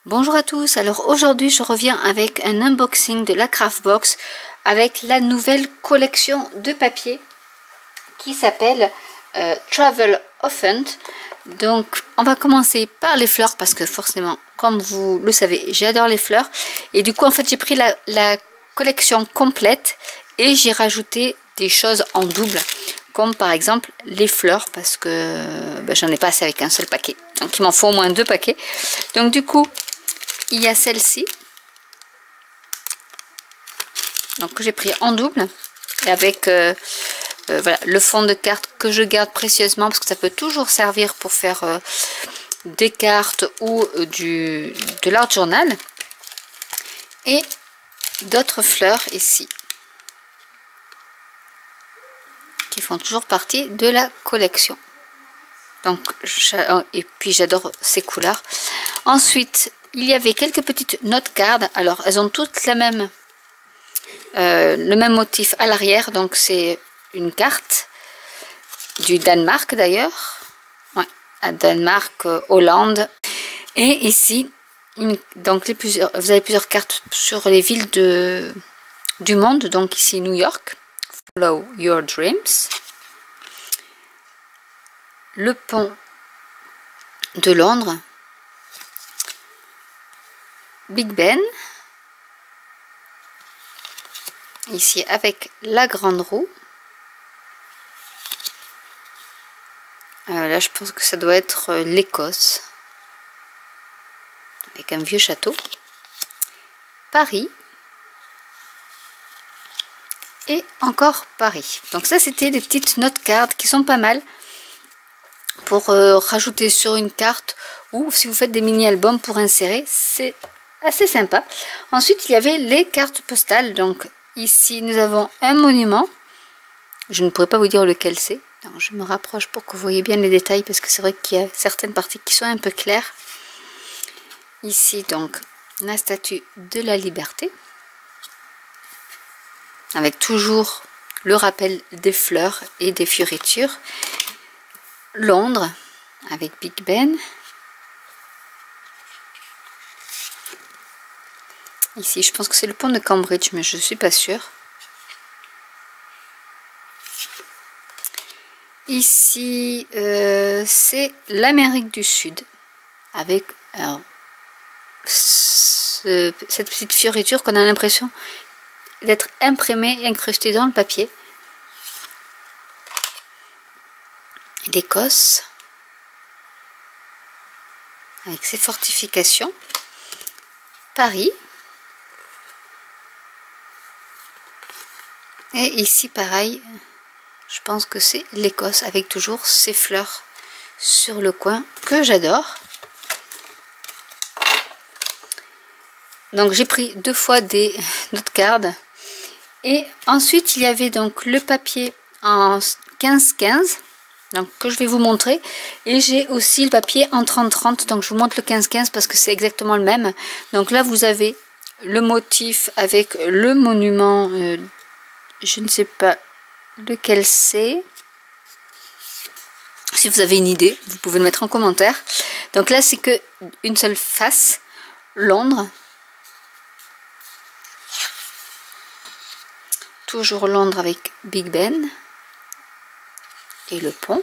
Bonjour à tous, alors aujourd'hui je reviens avec un unboxing de la Craftbox avec la nouvelle collection de papier qui s'appelle Travel Often. Donc on va commencer par les fleurs parce que forcément, comme vous le savez, j'adore les fleurs. Et du coup en fait j'ai pris la collection complète et j'ai rajouté des choses en double. Comme par exemple les fleurs parce que j'en ai pas assez avec un seul paquet. Donc il m'en faut au moins 2 paquets. Donc du coup il y a celle-ci. Donc que j'ai pris en double. Et avec voilà, le fond de carte que je garde précieusement parce que ça peut toujours servir pour faire des cartes ou de l'art journal. Et d'autres fleurs ici. Qui font toujours partie de la collection. Donc, et puis j'adore ces couleurs. Ensuite, il y avait quelques petites note cards. Alors, elles ont toutes le même motif à l'arrière. Donc, c'est une carte du Danemark d'ailleurs. Ouais, à Danemark, Hollande. Et ici, donc vous avez plusieurs cartes sur les villes du monde. Donc ici, New York. Follow your dreams. Le pont de Londres. Big Ben. Ici avec la grande roue. Là je pense que ça doit être l'Écosse. Avec un vieux château. Paris. Et encore Paris. Donc ça c'était des petites note cards qui sont pas mal. Pour rajouter sur une carte. Ou si vous faites des mini-albums pour insérer. C'est assez sympa. Ensuite il y avait les cartes postales. Donc ici nous avons un monument. Je ne pourrais pas vous dire lequel c'est. Je me rapproche pour que vous voyez bien les détails parce que c'est vrai qu'il y a certaines parties qui sont un peu claires. Ici donc la statue de la liberté. Avec toujours le rappel des fleurs et des fioritures. Londres avec Big Ben. Ici je pense que c'est le pont de Cambridge mais je ne suis pas sûre. Ici, c'est l'Amérique du Sud, avec cette petite fioriture qu'on a l'impression d'être imprimée et incrustée dans le papier. L'Écosse, avec ses fortifications. Paris. Et ici, pareil. Je pense que c'est l'Écosse avec toujours ces fleurs sur le coin que j'adore. Donc j'ai pris 2 fois des note cards. Et ensuite il y avait donc le papier en 15-15. Donc que je vais vous montrer. Et j'ai aussi le papier en 30-30. Donc je vous montre le 15-15 parce que c'est exactement le même. Donc là vous avez le motif avec le monument. Je ne sais pas lequel c'est. Si vous avez une idée, vous pouvez le mettre en commentaire. Donc là, c'est que une seule face, Londres. Toujours Londres avec Big Ben et le pont.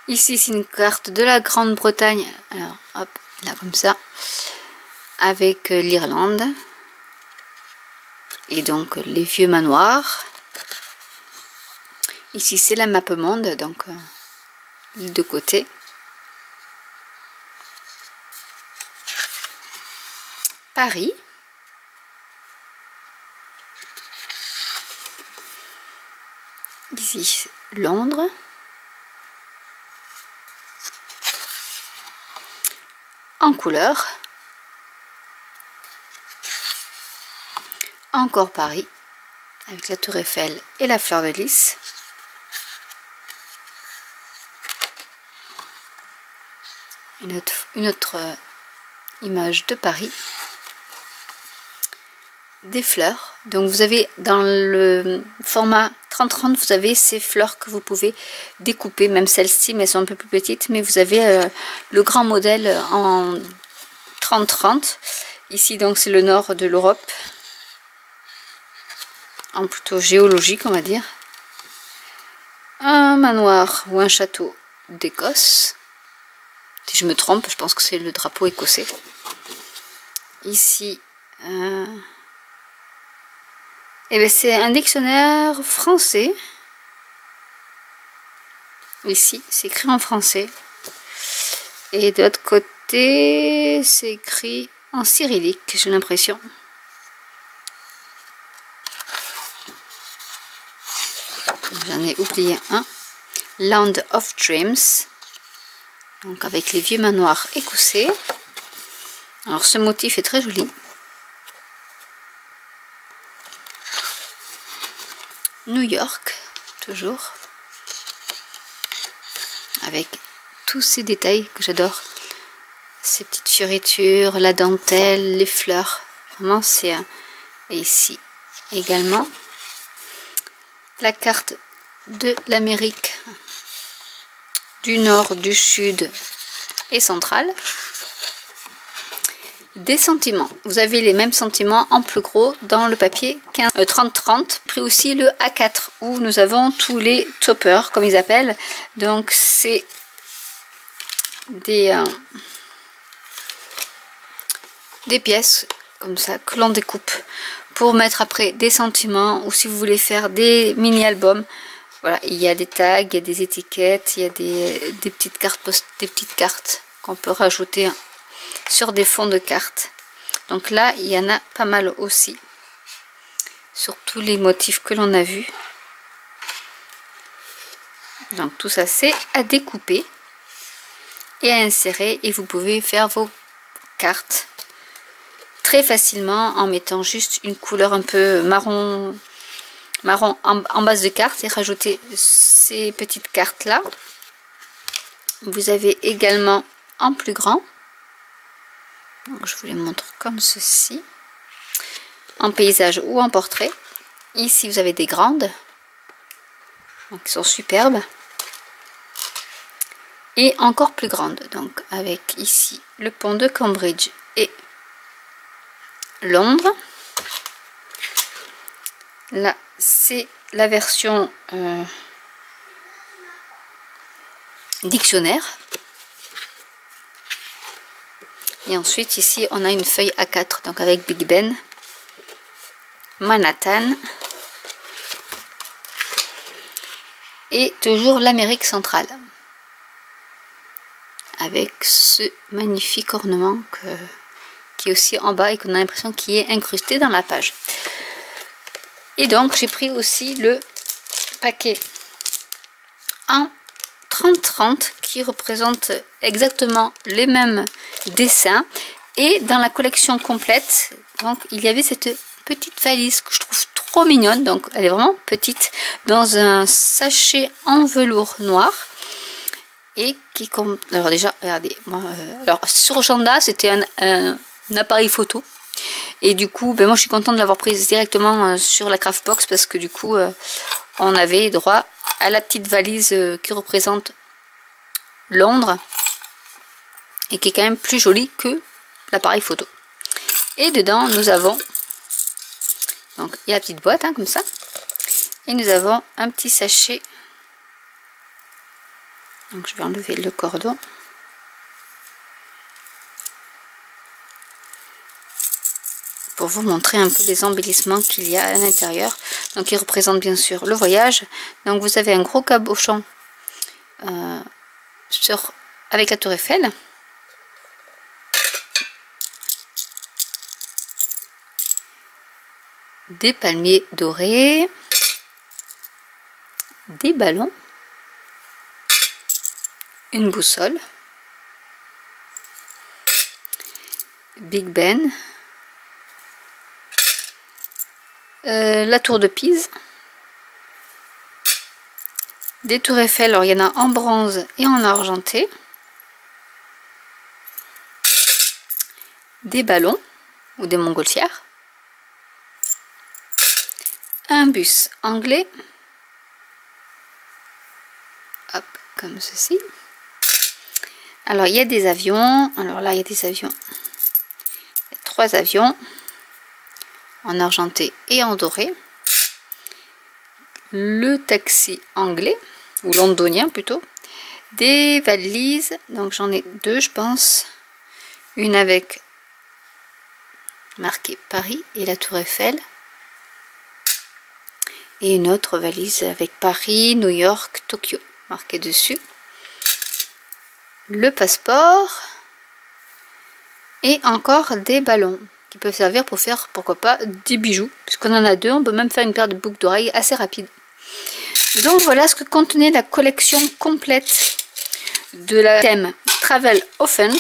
Ici, c'est une carte de la Grande-Bretagne. Alors, hop, là comme ça, avec l'Irlande et donc les vieux manoirs. Ici, c'est la map monde, donc de côté. Paris. Ici, Londres. En couleur. Encore Paris, avec la tour Eiffel et la fleur de lys. Une autre image de Paris. Des fleurs. Donc vous avez dans le format 30-30, vous avez ces fleurs que vous pouvez découper, même celles-ci, mais elles sont un peu plus petites. Mais vous avez le grand modèle en 30-30. Ici donc c'est le nord de l'Europe, en plutôt géologique on va dire. Un manoir ou un château d'Écosse. Si je me trompe, je pense que c'est le drapeau écossais. Ici, eh bien, c'est un dictionnaire français. Ici, c'est écrit en français. Et de l'autre côté, c'est écrit en cyrillique, j'ai l'impression. J'en ai oublié un. Land of Dreams. Donc avec les vieux manoirs écossais. Alors ce motif est très joli. New York, toujours. Avec tous ces détails que j'adore. Ces petites fioritures, la dentelle, les fleurs. Vraiment c'est... Et ici également la carte de l'Amérique du Nord, du Sud et centrale. Des sentiments. Vous avez les mêmes sentiments en plus gros dans le papier 30-30. Pris aussi le A4 où nous avons tous les toppers comme ils appellent. Donc c'est des pièces comme ça que l'on découpe pour mettre après des sentiments ou si vous voulez faire des mini-albums. Voilà, il y a des tags, il y a des étiquettes, il y a des petites cartes qu'on peut rajouter sur des fonds de cartes. Donc là, il y en a pas mal aussi sur tous les motifs que l'on a vus. Donc tout ça, c'est à découper et à insérer et vous pouvez faire vos cartes très facilement en mettant juste une couleur un peu marron en base de carte et rajouter ces petites cartes là. Vous avez également en plus grand, donc je vous les montre comme ceci, en paysage ou en portrait. Ici vous avez des grandes, donc qui sont superbes, et encore plus grandes, donc avec ici le pont de Cambridge et Londres. Là c'est la version dictionnaire. Et ensuite ici on a une feuille A4, donc avec Big Ben, Manhattan et toujours l'Amérique centrale. Avec ce magnifique ornement qui est aussi en bas et qu'on a l'impression qu'il est incrusté dans la page. Et donc j'ai pris aussi le paquet en 30-30 qui représente exactement les mêmes dessins. Et dans la collection complète, donc il y avait cette petite valise que je trouve trop mignonne. Donc elle est vraiment petite, dans un sachet en velours noir. Et qui compte. Alors déjà, regardez, moi, alors sur Janda, c'était un appareil photo. Et du coup, ben moi je suis contente de l'avoir prise directement sur la Craftbox parce que du coup, on avait droit à la petite valise qui représente Londres et qui est quand même plus jolie que l'appareil photo. Et dedans, nous avons, donc il y a la petite boîte hein, comme ça, et nous avons un petit sachet. Donc je vais enlever le cordon. Pour vous montrer un peu les embellissements qu'il y a à l'intérieur. Donc il représente bien sûr le voyage. Donc vous avez un gros cabochon avec la tour Eiffel. Des palmiers dorés. Des ballons. Une boussole. Big Ben. La tour de Pise, des tours Eiffel, alors il y en a en bronze et en argenté, des ballons ou des montgolfières, un bus anglais, hop, comme ceci. Alors il y a des avions, alors là il y a des avions 3 avions en argenté et en doré. Le taxi anglais, ou londonien plutôt. Des valises, donc j'en ai 2 je pense. Une avec marqué Paris et la Tour Eiffel. Et une autre valise avec Paris, New York, Tokyo marqué dessus. Le passeport. Et encore des ballons qui peuvent servir pour faire, pourquoi pas, des bijoux. Puisqu'on en a 2, on peut même faire une paire de boucles d'oreilles assez rapide. Donc voilà ce que contenait la collection complète de la thème Travel Often.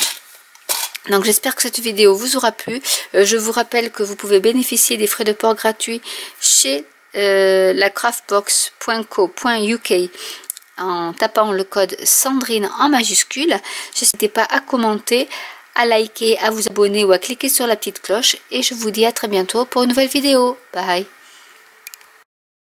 Donc j'espère que cette vidéo vous aura plu. Je vous rappelle que vous pouvez bénéficier des frais de port gratuits chez la craftbox.co.uk en tapant le code Sandrine en majuscule. N'hésitez pas à commenter, à liker, à vous abonner ou à cliquer sur la petite cloche. Et je vous dis à très bientôt pour une nouvelle vidéo. Bye!